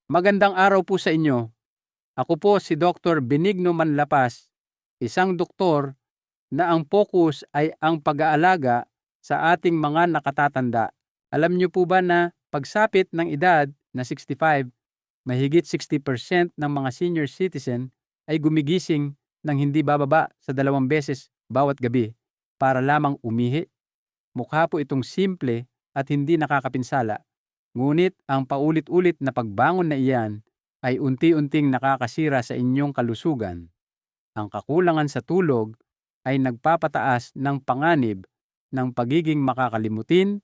Magandang araw po sa inyo. Ako po si Dr. Benigno Manlapas, isang doktor na ang focus ay ang pag-aalaga sa ating mga nakatatanda. Alam niyo po ba na pagsapit ng edad na 65, mahigit 60% ng mga senior citizen ay gumigising ng hindi bababa sa 2 beses bawat gabi para lamang umihi? Mukha po itong simple at hindi nakakapinsala. Ngunit ang paulit-ulit na pagbangon na iyan ay unti-unting nakakasira sa inyong kalusugan. Ang kakulangan sa tulog ay nagpapataas ng panganib ng pagiging makakalimutin,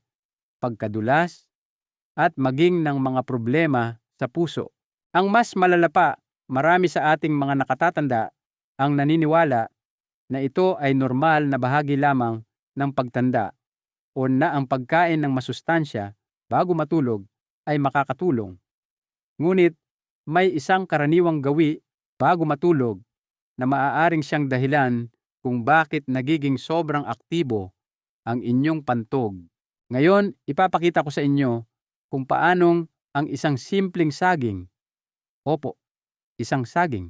pagkadulas, at maging ng mga problema sa puso. Ang mas malala pa, marami sa ating mga nakatatanda ang naniniwala na ito ay normal na bahagi lamang ng pagtanda o na ang pagkain ng masustansya bago matulog ay makakatulong. Ngunit may isang karaniwang gawi bago matulog na maaaring siyang dahilan kung bakit nagiging sobrang aktibo ang inyong pantog. Ngayon, ipapakita ko sa inyo kung paanong ang isang simpleng saging, opo, isang saging,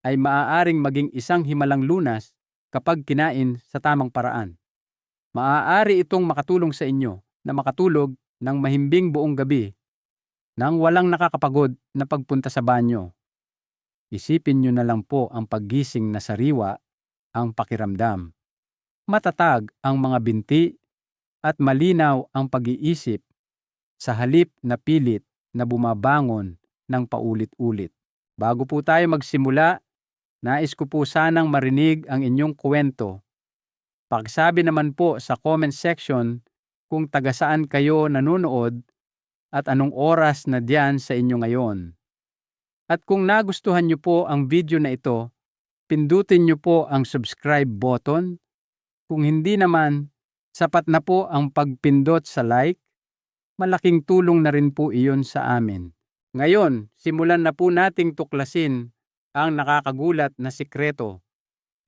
ay maaaring maging isang himalang lunas kapag kinain sa tamang paraan. Maaari itong makatulong sa inyo na makatulog ng mahimbing buong gabi nang walang nakakapagod na pagpunta sa banyo. Isipin nyo na lang po ang paggising na sariwa ang pakiramdam. Matatag ang mga binti at malinaw ang pag-iisip sa halip na pilit na bumabangon ng paulit-ulit. Bago po tayo magsimula, nais ko po sanang marinig ang inyong kwento. Pakisabi naman po sa comment section kung taga saan kayo nanonood at anong oras na diyan sa inyo ngayon. At kung nagustuhan niyo po ang video na ito, pindutin niyo po ang subscribe button. Kung hindi naman, sapat na po ang pagpindot sa like. Malaking tulong na rin po iyon sa amin. Ngayon, simulan na po nating tuklasin ang nakakagulat na sikreto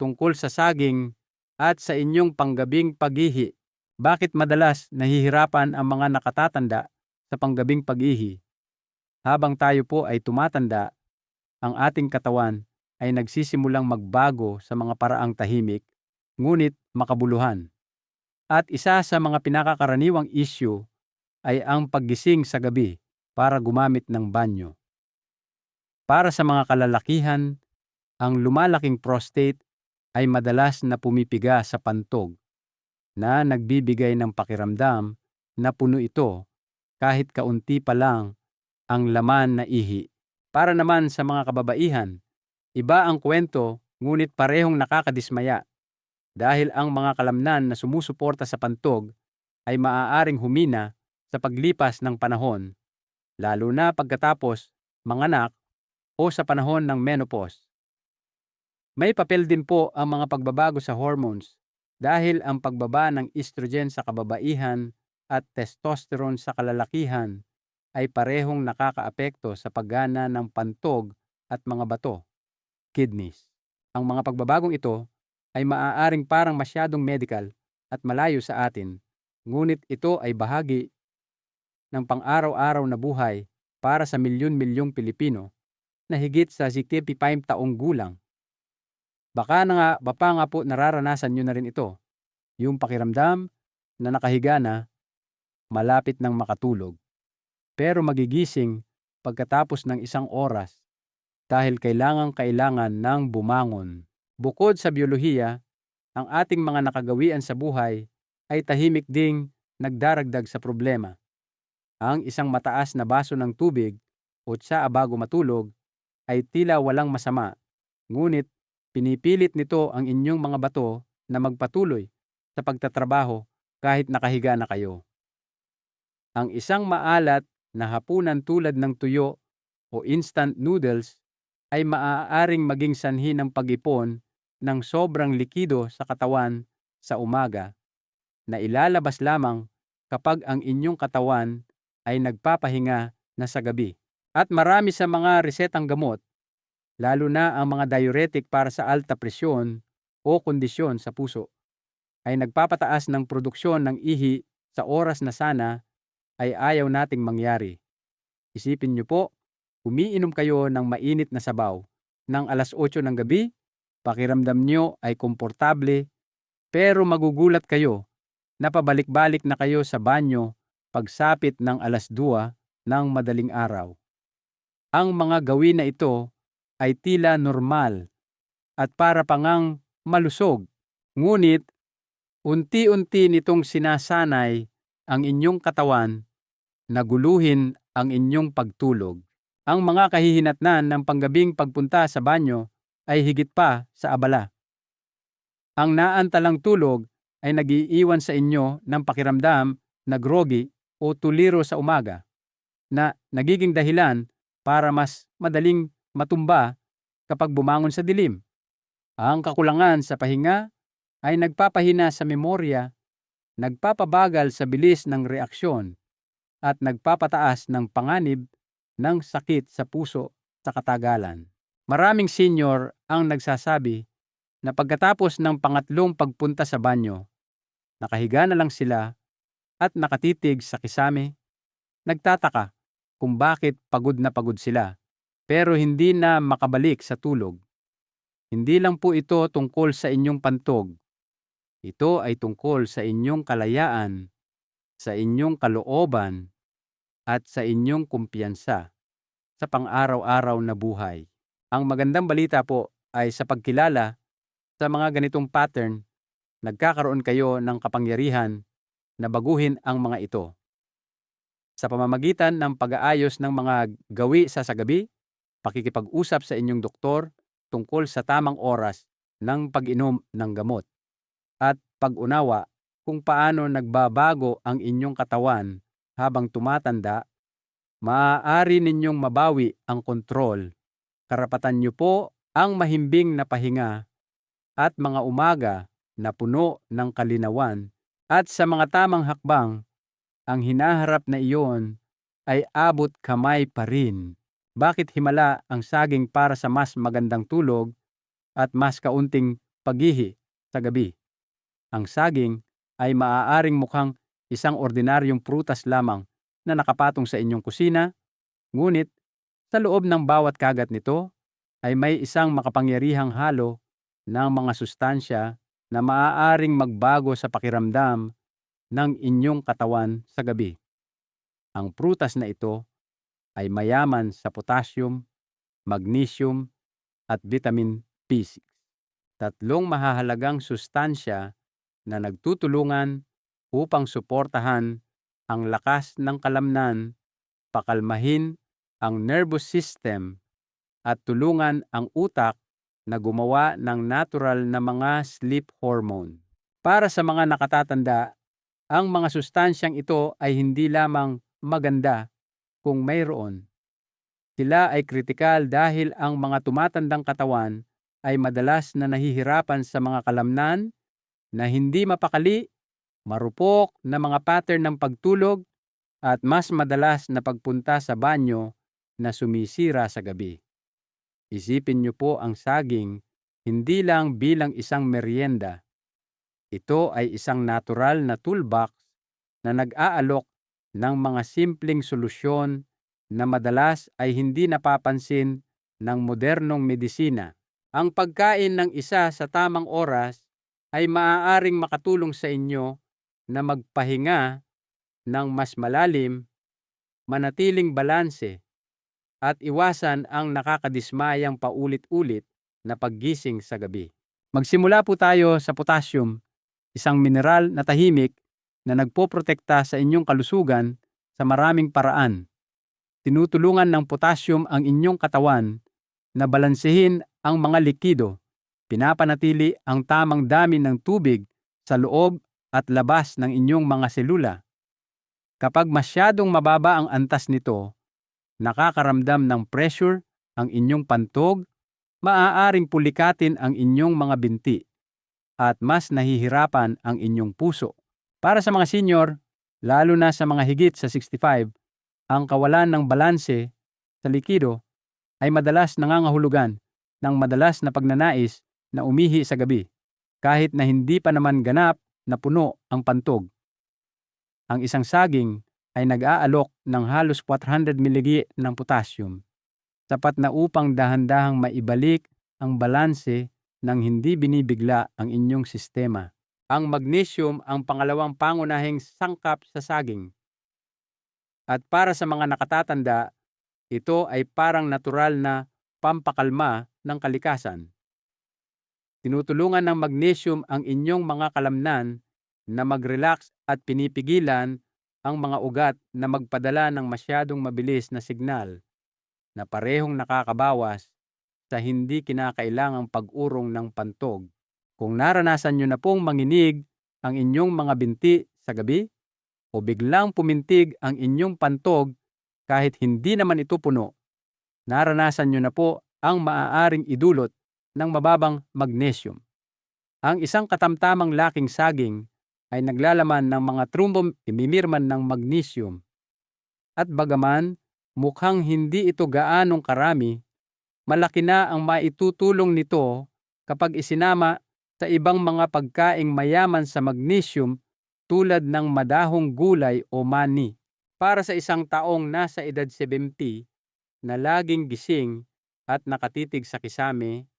tungkol sa saging at sa inyong panggabing paghihi. Bakit madalas nahihirapan ang mga nakatatanda sa panggabing pag-ihi? Habang tayo po ay tumatanda, ang ating katawan ay nagsisimulang magbago sa mga paraang tahimik, ngunit makabuluhan. At isa sa mga pinakakaraniwang issue ay ang paggising sa gabi para gumamit ng banyo. Para sa mga kalalakihan, ang lumalaking prostate ay madalas na pumipiga sa pantog na nagbibigay ng pakiramdam na puno ito kahit kaunti pa lang ang laman na ihi. Para naman sa mga kababaihan, iba ang kwento ngunit parehong nakakadismaya dahil ang mga kalamnan na sumusuporta sa pantog ay maaaring humina sa paglipas ng panahon, lalo na pagkatapos manganak o sa panahon ng menopause. May papel din po ang mga pagbabago sa hormones dahil ang pagbaba ng estrogen sa kababaihan at testosterone sa kalalakihan ay parehong nakakaapekto sa paggana ng pantog at mga bato, kidneys. Ang mga pagbabagong ito ay maaaring parang masyadong medical at malayo sa atin, ngunit ito ay bahagi ng pang-araw-araw na buhay para sa milyon-milyong Pilipino na higit sa 65 taong gulang. Baka nga po nararanasan nyo na rin ito, yung pakiramdam na nakahiga na, malapit ng makatulog, pero magigising pagkatapos ng isang oras dahil kailangan ng bumangon. Bukod sa biyolohiya, ang ating mga nakagawian sa buhay ay tahimik ding nagdaragdag sa problema. Ang isang mataas na baso ng tubig o tsaa bago matulog ay tila walang masama, ngunit pinipilit nito ang inyong mga bato na magpatuloy sa pagtatrabaho kahit nakahiga na kayo. Ang isang maalat na hapunan tulad ng tuyo o instant noodles ay maaaring maging sanhi ng pag-ipon ng sobrang likido sa katawan sa umaga na ilalabas lamang kapag ang inyong katawan ay nagpapahinga na sa gabi. At marami sa mga resetang gamot, lalo na ang mga diuretic para sa alta presyon o kondisyon sa puso, ay nagpapataas ng produksyon ng ihi sa oras na sana ay ayaw nating mangyari. Isipin niyo po, Umiinom kayo ng mainit na sabaw ng 8:00 ng gabi, pakiramdam nyo ay komportable, pero magugulat kayo na pabalik-balik na kayo sa banyo pagsapit ng 2:00 ng madaling araw. Ang mga gawin na ito ay tila normal at para pangang malusog. Ngunit, unti-unti nitong sinasanay ang inyong katawan na guluhin ang inyong pagtulog. Ang mga kahihinatnan ng panggabing pagpunta sa banyo ay higit pa sa abala. Ang naantalang tulog ay nag-iiwan sa inyo ng pakiramdam na groggy o tuliro sa umaga, na nagiging dahilan para mas madaling matumba kapag bumangon sa dilim. Ang kakulangan sa pahinga ay nagpapahina sa memorya, nagpapabagal sa bilis ng reaksyon, at nagpapataas ng panganib ng sakit sa puso sa katagalan. Maraming senior ang nagsasabi na pagkatapos ng pangatlong pagpunta sa banyo, nakahiga na lang sila at nakatitig sa kisame, nagtataka kung bakit pagod na pagod sila, pero hindi na makabalik sa tulog. Hindi lang po ito tungkol sa inyong pantog. Ito ay tungkol sa inyong kalayaan, sa inyong kalooban, at sa inyong kumpiyansa sa pang-araw-araw na buhay. Ang magandang balita po ay sa pagkilala sa mga ganitong pattern, nagkakaroon kayo ng kapangyarihan na baguhin ang mga ito. Sa pamamagitan ng pag-aayos ng mga gawi sa sagabi, pakikipag-usap sa inyong doktor tungkol sa tamang oras ng pag-inom ng gamot, at pag-unawa kung paano nagbabago ang inyong katawan habang tumatanda, maaari ninyong mabawi ang kontrol. Karapatan niyo po ang mahimbing na pahinga at mga umaga na puno ng kalinawan, at sa mga tamang hakbang, ang hinaharap na iyon ay abot kamay pa rin. Bakit himala ang saging para sa mas magandang tulog at mas kaunting paghihi sa gabi? Ang saging ay maaaring mukhang isang ordinaryong prutas lamang na nakapatong sa inyong kusina, ngunit sa loob ng bawat kagat nito ay may isang makapangyarihang halo ng mga sustansya na maaaring magbago sa pakiramdam ng inyong katawan sa gabi. Ang prutas na ito ay mayaman sa potassium, magnesium, at vitamin B6. Tatlong mahahalagang sustansya na nagtutulungan upang suportahan ang lakas ng kalamnan, pakalmahin ang nervous system, at tulungan ang utak na gumawa ng natural na mga sleep hormone. Para sa mga nakatatanda, ang mga sustansyang ito ay hindi lamang maganda kung mayroon. Sila ay kritikal dahil ang mga tumatandang katawan ay madalas na nahihirapan sa mga kalamnan na hindi mapakali, marupok na mga pattern ng pagtulog, at mas madalas na pagpunta sa banyo na sumisira sa gabi. Isipin niyo po ang saging hindi lang bilang isang merienda. Ito ay isang natural na toolbox na nag-aalok ng mga simpleng solusyon na madalas ay hindi napapansin ng modernong medisina. Ang pagkain ng isa sa tamang oras ay maaaring makatulong sa inyo na magpahinga ng mas malalim, manatiling balanse, at iwasan ang nakakadismayang paulit-ulit na paggising sa gabi. Magsimula po tayo sa potassium, isang mineral na tahimik na nagpoprotekta sa inyong kalusugan sa maraming paraan. Tinutulungan ng potassium ang inyong katawan na balansehin ang mga likido, pinapanatili ang tamang dami ng tubig sa loob at labas ng inyong mga selula. Kapag masyadong mababa ang antas nito, nakakaramdam ng pressure ang inyong pantog, maaaring pulikatin ang inyong mga binti, at mas nahihirapan ang inyong puso. Para sa mga senior, lalo na sa mga higit sa 65, ang kawalan ng balanse sa likido ay madalas nangangahulugan ng madalas na pagnanais na umihi sa gabi, kahit na hindi pa naman ganap na puno ang pantog. Ang isang saging ay nag-aalok ng halos 400 mg ng potassium, sapat na upang dahan-dahang maibalik ang balanse nang hindi binibigla ang inyong sistema. Ang magnesium ang pangalawang pangunahing sangkap sa saging. At para sa mga nakatatanda, ito ay parang natural na pampakalma ng kalikasan. Tinutulungan ng magnesium ang inyong mga kalamnan na mag-relax at pinipigilan ang mga ugat na magpadala ng masyadong mabilis na signal na parehong nakakabawas sa hindi kinakailangang pag-urong ng pantog. Kung naranasan nyo na pong manginig ang inyong mga binti sa gabi o biglang pumintig ang inyong pantog kahit hindi naman ito puno, naranasan nyo na po ang maaaring idulot ng mababang magnesium. Ang isang katamtamang laking saging ay naglalaman ng mga trumbong imimirman ng magnesium. At bagaman mukhang hindi ito gaanong karami, malaki na ang maitutulong nito kapag isinama sa ibang mga pagkaing mayaman sa magnesium tulad ng madahong gulay o mani. Para sa isang taong nasa edad 70 na laging gising at nakatitig sa kisame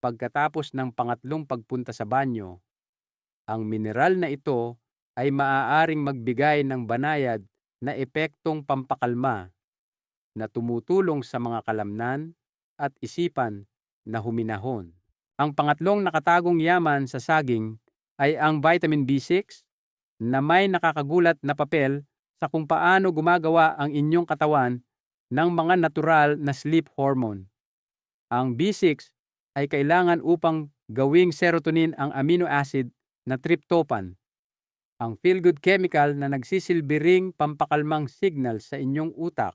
pagkatapos ng pangatlong pagpunta sa banyo, ang mineral na ito ay maaaring magbigay ng banayad na epektong pampakalma na tumutulong sa mga kalamnan at isipan na huminahon. Ang pangatlong nakatagong yaman sa saging ay ang vitamin B6 na may nakakagulat na papel sa kung paano gumagawa ang inyong katawan ng mga natural na sleep hormone. Ang B6 ay kailangan upang gawing serotonin ang amino acid na tryptophan, ang feel-good chemical na nagsisilbi ring pampakalmang signal sa inyong utak.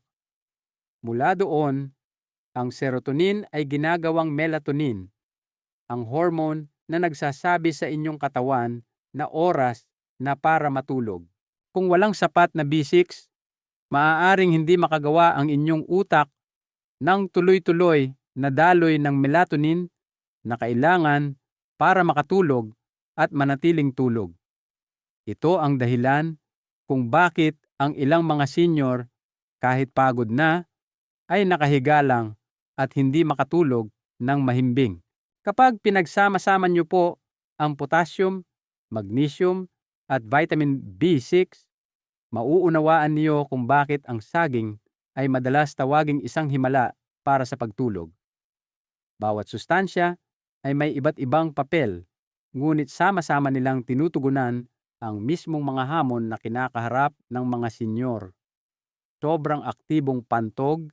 Mula doon, ang serotonin ay ginagawang melatonin, ang hormone na nagsasabi sa inyong katawan na oras na para matulog. Kung walang sapat na B6, maaaring hindi makagawa ang inyong utak ng tuloy-tuloy na daloy ng melatonin na kailangan para makatulog at manatiling tulog. Ito ang dahilan kung bakit ang ilang mga senior kahit pagod na ay nakahiga lang at hindi makatulog ng mahimbing. Kapag pinagsama-sama niyo po ang potassium, magnesium at vitamin B6, mauunawaan niyo kung bakit ang saging ay madalas tawaging isang himala para sa pagtulog. Bawat sustansya ay may iba't ibang papel, ngunit sama-sama nilang tinutugunan ang mismong mga hamon na kinakaharap ng mga senyor. Sobrang aktibong pantog,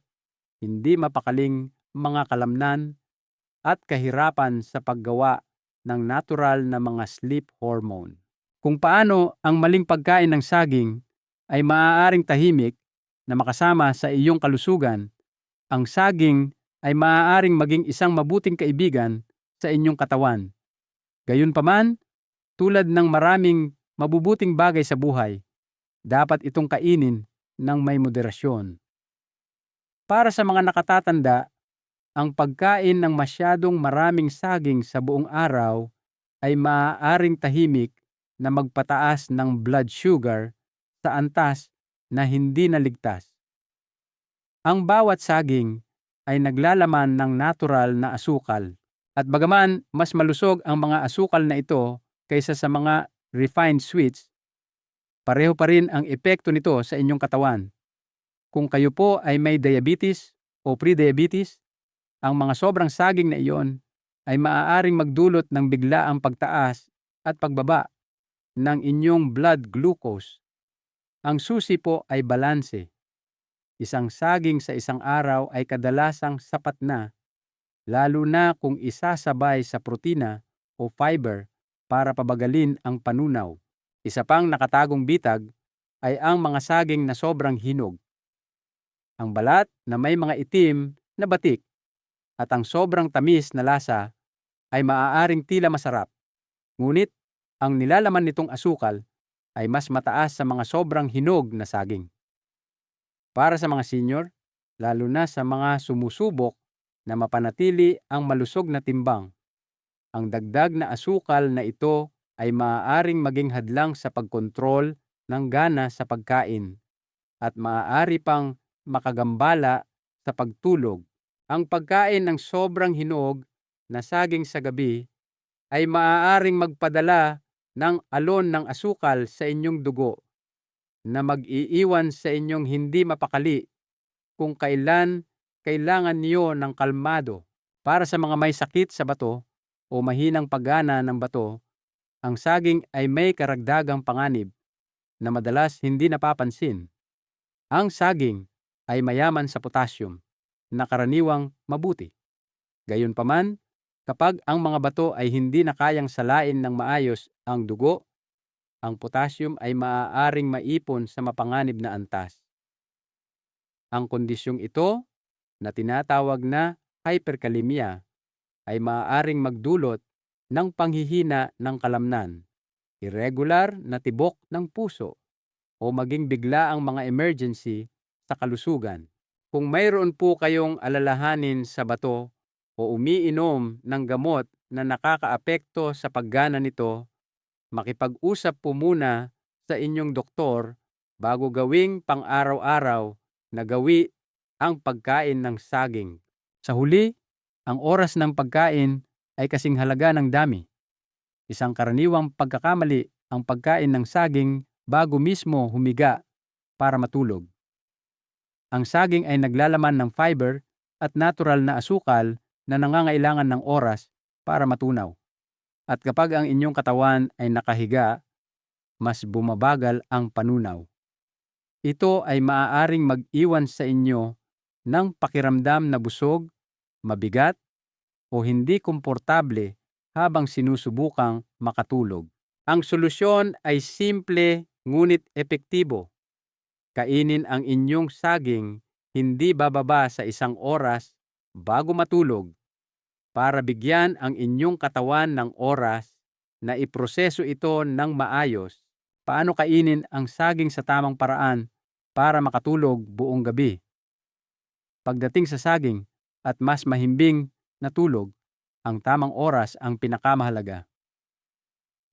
hindi mapakaling mga kalamnan, at kahirapan sa paggawa ng natural na mga sleep hormone. Kung paano ang maling pagkain ng saging ay maaaring tahimik na makasama sa iyong kalusugan, ang saging ay maaaring maging isang mabuting kaibigan sa inyong katawan. Gayunpaman, tulad ng maraming mabubuting bagay sa buhay, dapat itong kainin ng may moderasyon. Para sa mga nakatatanda, ang pagkain ng masyadong maraming saging sa buong araw ay maaaring tahimik na magpataas ng blood sugar sa antas na hindi naligtas. Ang bawat saging ay naglalaman ng natural na asukal, at bagaman mas malusog ang mga asukal na ito kaysa sa mga refined sweets, pareho pa rin ang epekto nito sa inyong katawan. Kung kayo po ay may diabetes o pre-diabetes, ang mga sobrang saging na iyon ay maaaring magdulot ng biglaang pagtaas at pagbaba ng inyong blood glucose. Ang susi po ay balanse. Isang saging sa isang araw ay kadalasang sapat na, lalo na kung isasabay sa protina o fiber para pabagalin ang panunaw. Isa pang nakatagong bitag ay ang mga saging na sobrang hinog. Ang balat na may mga itim na batik at ang sobrang tamis na lasa ay maaaring tila masarap. Ngunit, ang nilalaman nitong asukal ay mas mataas sa mga sobrang hinog na saging. Para sa mga senior, lalo na sa mga sumusubok na mapanatili ang malusog na timbang, ang dagdag na asukal na ito ay maaaring maging hadlang sa pagkontrol ng gana sa pagkain at maaari pang makagambala sa pagtulog. Ang pagkain ng sobrang hinog na saging sa gabi ay maaaring magpadala ng alon ng asukal sa inyong dugo na mag-iiwan sa inyong hindi mapakali kung kailan kailangan niyo ng kalmado. Para sa mga may sakit sa bato o mahinang paggana ng bato, ang saging ay may karagdagang panganib na madalas hindi napapansin. Ang saging ay mayaman sa potassium na karaniwang mabuti. Gayunpaman, kapag ang mga bato ay hindi na kayang salain ng maayos ang dugo, ang potassium ay maaaring maipon sa mapanganib na antas. Ang kondisyong ito, na tinatawag na hyperkalemia, ay maaaring magdulot ng panghihina ng kalamnan, irregular na tibok ng puso, o maging bigla ang mga emergency sa kalusugan. Kung mayroon po kayong alalahanin sa bato o umiinom ng gamot na nakakaapekto sa paggana nito, makipag-usap po muna sa inyong doktor bago gawing pang-araw-araw na gawi ang pagkain ng saging. Sa huli, ang oras ng pagkain ay kasing halaga ng dami. Isang karaniwang pagkakamali ang pagkain ng saging bago mismo humiga para matulog. Ang saging ay naglalaman ng fiber at natural na asukal na nangangailangan ng oras para matunaw. At kapag ang inyong katawan ay nakahiga, mas bumabagal ang panunaw. Ito ay maaaring mag-iwan sa inyo ng pakiramdam na busog, mabigat, o hindi komportable habang sinusubukang makatulog. Ang solusyon ay simple ngunit epektibo. Kainin ang inyong saging hindi bababa sa 1 oras bago matulog para bigyan ang inyong katawan ng oras na iproseso ito ng maayos. Paano kainin ang saging sa tamang paraan para makatulog buong gabi? Pagdating sa saging at mas mahimbing na tulog, ang tamang oras ang pinakamahalaga.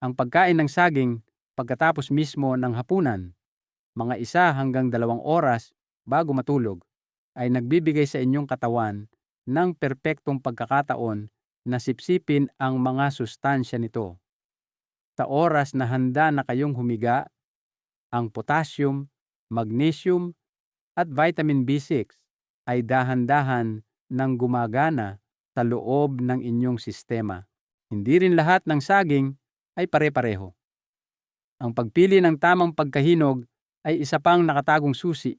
Ang pagkain ng saging pagkatapos mismo ng hapunan, mga 1 hanggang 2 oras bago matulog, ay nagbibigay sa inyong katawan ng perpektong pagkakataon na sipsipin ang mga sustansya nito. Sa oras na handa na kayong humiga, ang potassium, magnesium, at vitamin B6 ay dahan-dahan nang gumagana sa loob ng inyong sistema. Hindi rin lahat ng saging ay pare-pareho. Ang pagpili ng tamang pagkahinog ay isa pang nakatagong susi.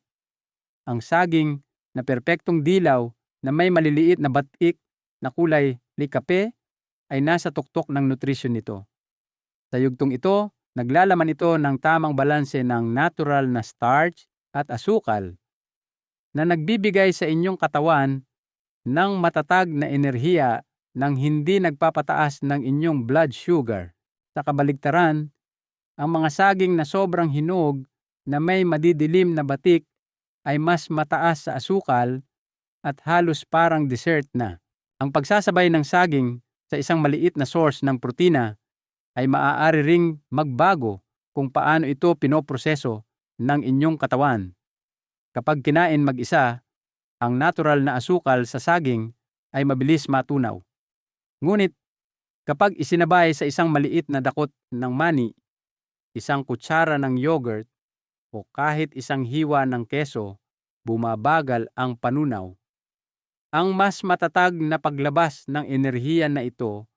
Ang saging na perpektong dilaw na may maliliit na batik na kulay likape ay nasa tuktok ng nutrisyon nito. Sa yugtong ito, naglalaman ito ng tamang balanse ng natural na starch at asukal na nagbibigay sa inyong katawan ng matatag na enerhiya nang hindi nagpapataas ng inyong blood sugar. Sa kabaligtaran, ang mga saging na sobrang hinog na may madidilim na batik ay mas mataas sa asukal at halos parang dessert na. Ang pagsasabay ng saging sa isang maliit na source ng protina ay maaari ring magbago kung paano ito pinoproseso ng inyong katawan. Kapag kinain mag-isa, ang natural na asukal sa saging ay mabilis matunaw. Ngunit kapag isinabay sa isang maliit na dakot ng mani, 1 kutsara ng yogurt, o kahit 1 hiwa ng keso, bumabagal ang panunaw. Ang mas matatag na paglabas ng enerhiya na ito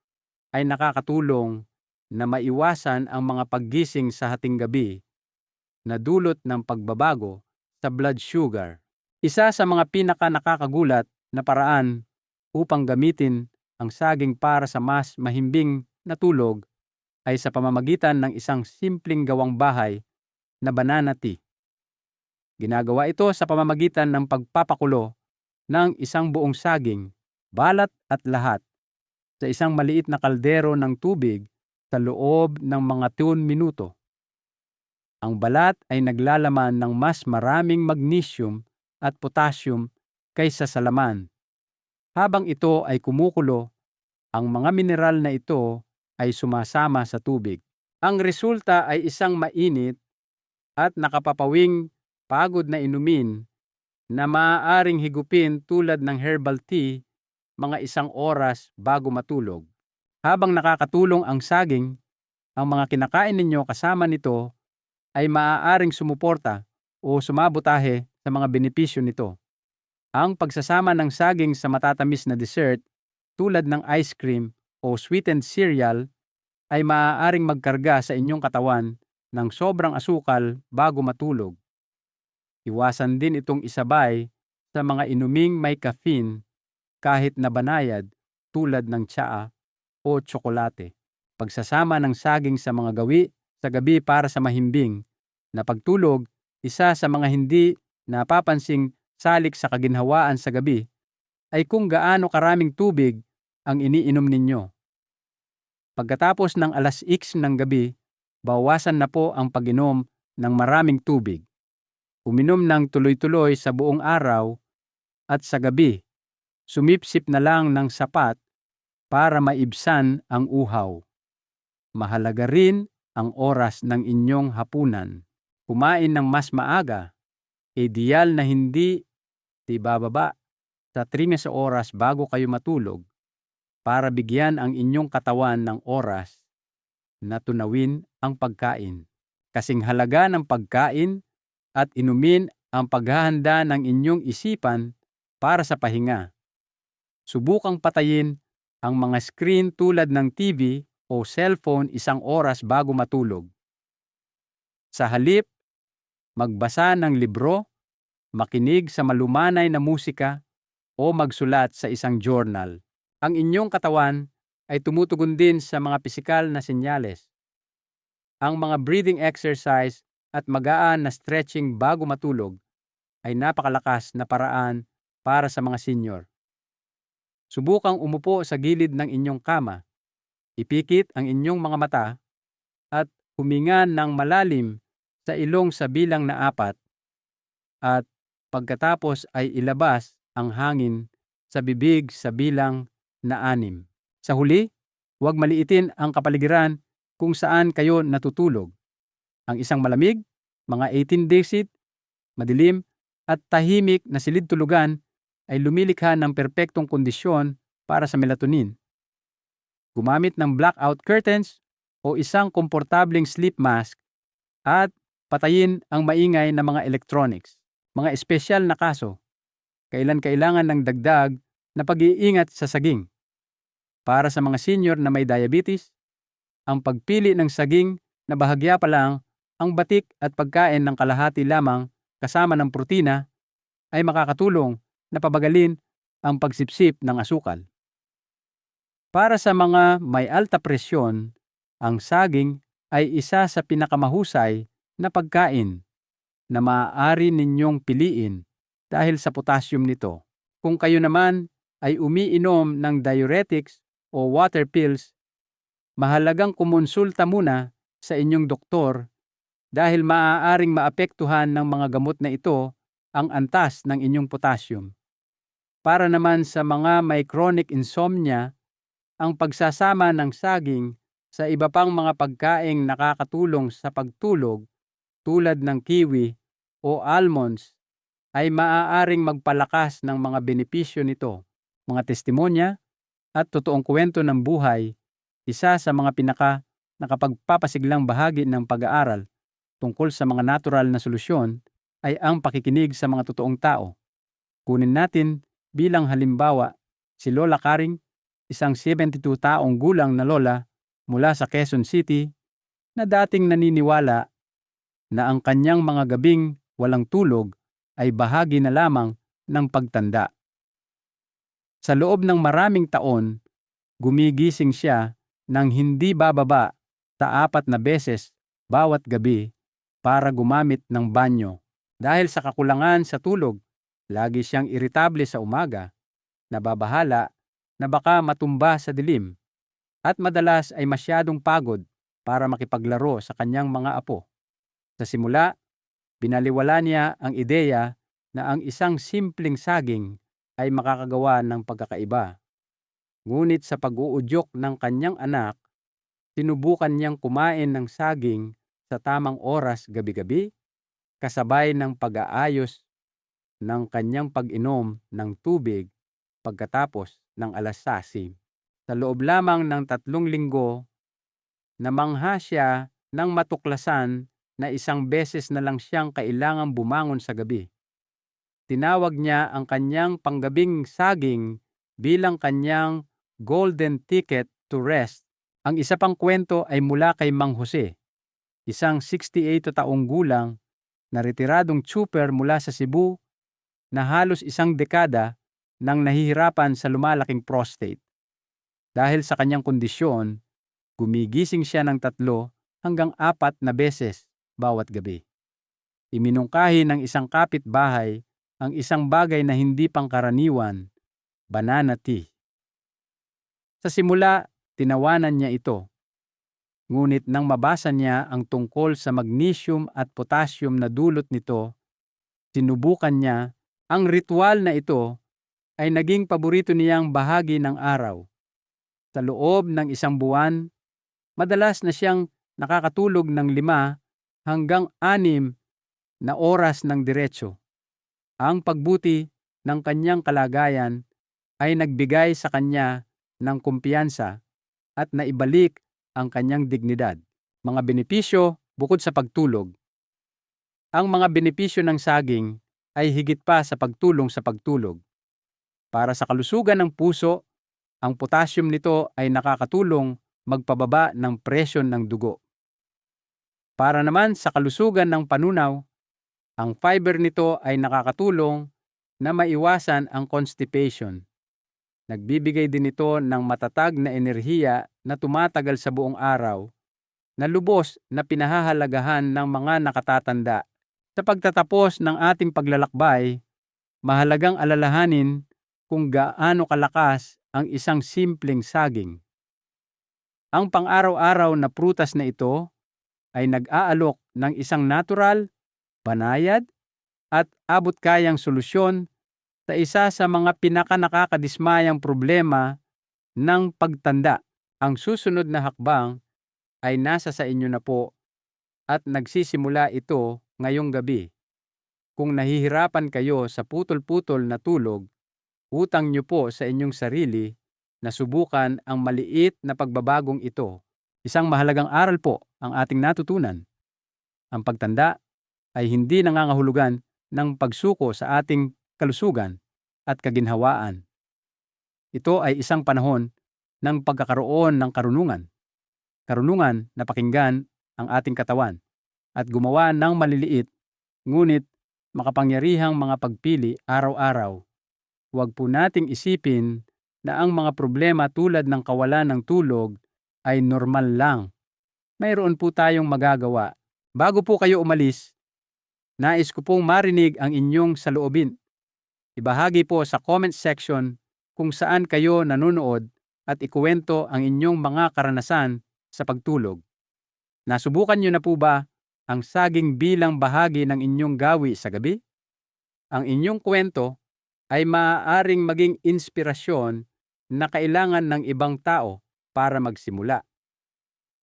ay nakakatulong na maiwasan ang mga paggising sa hating gabi na dulot ng pagbabago sa blood sugar. Isa sa mga pinaka-nakakagulat na paraan upang gamitin ang saging para sa mas mahimbing na tulog ay sa pamamagitan ng isang simpleng gawang bahay na banana tea. Ginagawa ito sa pamamagitan ng pagpapakulo ng 1 buong saging, balat at lahat, sa isang maliit na kaldero ng tubig sa loob ng mga 2 minuto. Ang balat ay naglalaman ng mas maraming magnesium at potassium kaysa sa laman. Habang ito ay kumukulo, ang mga mineral na ito ay sumasama sa tubig. Ang resulta ay isang mainit at nakapapawing pagod na inumin na maaaring higupin tulad ng herbal tea mga 1 oras bago matulog. Habang nakakatulong ang saging, ang mga kinakain ninyo kasama nito ay maaaring sumuporta o sumabotahe sa mga benepisyo nito. Ang pagsasama ng saging sa matatamis na dessert tulad ng ice cream o sweetened cereal ay maaaring magkarga sa inyong katawan ng sobrang asukal bago matulog. Iwasan din itong isabay sa mga inuming may caffeine kahit na banayad tulad ng tsaa o tsokolate. Pagsasama ng saging sa mga gawi sa gabi para sa mahimbing na pagtulog, isa sa mga hindi napapansing salik sa kaginhawaan sa gabi ay kung gaano karaming tubig ang iniinom ninyo. Pagkatapos ng 6:00 ng gabi, bawasan na po ang pag-inom ng maraming tubig. Uminom ng tuloy-tuloy sa buong araw at sa gabi, sumipsip na lang ng sapat para maibsan ang uhaw. Mahalaga rin ang oras ng inyong hapunan. Kumain ng mas maaga, ideal na hindi bababa sa 3 oras bago kayo matulog para bigyan ang inyong katawan ng oras na tunawin ang pagkain. Kasing halaga ng pagkain at inumin ang paghahanda ng inyong isipan para sa pahinga. Subukang patayin ang mga screen tulad ng TV o cellphone 1 oras bago matulog. Sa halip, magbasa ng libro, makinig sa malumanay na musika, o magsulat sa isang journal. Ang inyong katawan ay tumutugon din sa mga pisikal na senyales. Ang mga breathing exercise at magaan na stretching bago matulog ay napakalakas na paraan para sa mga senior. Subukang umupo sa gilid ng inyong kama, ipikit ang inyong mga mata at huminga ng malalim sa ilong sa bilang na 4 at pagkatapos ay ilabas ang hangin sa bibig sa bilang na 6. Sa huli, huwag maliitin ang kapaligiran kung saan kayo natutulog. Ang isang malamig, mga 18 decibel, madilim at tahimik na silid-tulugan ay lumilikha ng perpektong kondisyon para sa melatonin. Gumamit ng blackout curtains o isang komportableng sleep mask at patayin ang maingay na mga electronics. Mga espesyal na kaso, kailangan ng dagdag na pag-iingat sa saging. Para sa mga senior na may diabetes, ang pagpili ng saging na bahagya pa lang ang batik at pagkain ng kalahati lamang kasama ng protina ay makakatulong na pabagalin ang pagsipsip ng asukal. Para sa mga may alta presyon, ang saging ay isa sa pinakamahusay na pagkain na maaari ninyong piliin dahil sa potassium nito. Kung kayo naman ay umiinom ng diuretics o water pills, mahalagang kumonsulta muna sa inyong doktor dahil maaaring maapektuhan ng mga gamot na ito ang antas ng inyong potassium. Para naman sa mga may chronic insomnia, ang pagsasama ng saging sa iba pang mga pagkaing nakakatulong sa pagtulog tulad ng kiwi o almonds ay maaaring magpalakas ng mga benepisyo nito. Mga testimonya at totoong kwento ng buhay, isa sa mga nakapagpapasiglang bahagi ng pag-aaral tungkol sa mga natural na solusyon ay ang pakikinig sa mga totoong tao. Kunin natin bilang halimbawa si Lola Karing, isang 72 taong gulang na lola mula sa Quezon City na dating naniniwala na ang kanyang mga gabing walang tulog ay bahagi na lamang ng pagtanda. Sa loob ng maraming taon, gumigising siya ng hindi bababa sa 4 na beses bawat gabi para gumamit ng banyo. Dahil sa kakulangan sa tulog, lagi siyang iritable sa umaga, nababahala na baka matumba sa dilim, at madalas ay masyadong pagod para makipaglaro sa kanyang mga apo. Sa simula, binaliwala niya ang ideya na ang isang simpleng saging ay makakagawa ng pagkakaiba. Ngunit sa pag-uudyok ng kanyang anak, sinubukan niyang kumain ng saging sa tamang oras gabi-gabi, kasabay ng pag-aayos ng kanyang pag-inom ng tubig pagkatapos ng alas 6. Sa loob lamang ng 3 linggo, namangha siya ng matuklasan na isang beses na lang siyang kailangang bumangon sa gabi. Tinawag niya ang kanyang panggabing saging bilang kanyang golden ticket to rest. Ang isa pang kwento ay mula kay Mang Jose, isang 68 taong gulang na retiradong trooper mula sa Cebu na halos isang dekada nang nahihirapan sa lumalaking prostate. Dahil sa kanyang kondisyon, gumigising siya ng 3 hanggang 4 na beses bawat gabi. Iminungkahi ng isang kapitbahay ang isang bagay na hindi pangkaraniwan, banana tea. Sa simula, tinawanan niya ito. Ngunit nang mabasa niya ang tungkol sa magnesium at potassium na dulot nito, sinubukan niya. Ang ritual na ito ay naging paborito niyang bahagi ng araw. Sa loob ng 1 buwan, madalas na siyang nakakatulog ng 5 hanggang 6 na oras ng diretso. Ang pagbuti ng kanyang kalagayan ay nagbigay sa kanya ng kumpiyansa at naibalik ang kanyang dignidad. Mga benepisyo bukod sa pagtulog. Ang mga benepisyo ng saging ay higit pa sa pagtulong sa pagtulog. Para sa kalusugan ng puso, ang potassium nito ay nakakatulong magpababa ng presyon ng dugo. Para naman sa kalusugan ng panunaw, ang fiber nito ay nakakatulong na maiwasan ang constipation. Nagbibigay din ito ng matatag na enerhiya na tumatagal sa buong araw, na lubos na pinahahalagahan ng mga nakatatanda. Sa pagtatapos ng ating paglalakbay, mahalagang alalahanin kung gaano kalakas ang isang simpleng saging. Ang pang-araw-araw na prutas na ito ay nag-aalok ng isang natural, banayad, at abot-kayang solusyon sa isa sa mga pinakanakakadismayang problema ng pagtanda. Ang susunod na hakbang ay nasa sa inyo na po at nagsisimula ito ngayong gabi. Kung nahihirapan kayo sa putol-putol na tulog, utang niyo po sa inyong sarili na subukan ang maliit na pagbabagong ito. Isang mahalagang aral po ang ating natutunan. Ang pagtanda ay hindi nangangahulugan ng pagsuko sa ating kalusugan at kaginhawaan. Ito ay isang panahon ng pagkakaroon ng karunungan. Karunungan na pakinggan ang ating katawan at gumawa ng maliliit ngunit makapangyarihang mga pagpili araw-araw. Huwag po nating isipin na ang mga problema tulad ng kawalan ng tulog ay normal lang. Mayroon po tayong magagawa. Bago po kayo umalis, nais ko pong marinig ang inyong saloobin. Ibahagi po sa comment section kung saan kayo nanonood at ikuwento ang inyong mga karanasan sa pagtulog. Nasubukan niyo na po ba ang saging bilang bahagi ng inyong gawi sa gabi? Ang inyong kwento ay maaaring maging inspirasyon na kailangan ng ibang tao para magsimula.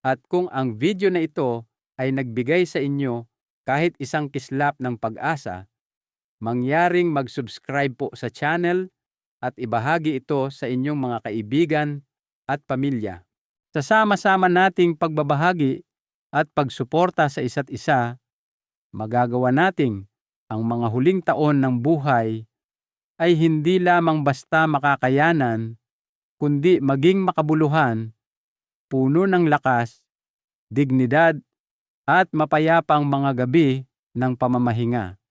At kung ang video na ito ay nagbigay sa inyo kahit isang kislap ng pag-asa, mangyaring mag-subscribe po sa channel at ibahagi ito sa inyong mga kaibigan at pamilya. Sa sama-sama nating pagbabahagi at pagsuporta sa isa't isa, magagawa nating ang mga huling taon ng buhay ay hindi lamang basta makakayanan, kundi maging makabuluhan, puno ng lakas, dignidad, at mapayapang mga gabi ng pamamahinga.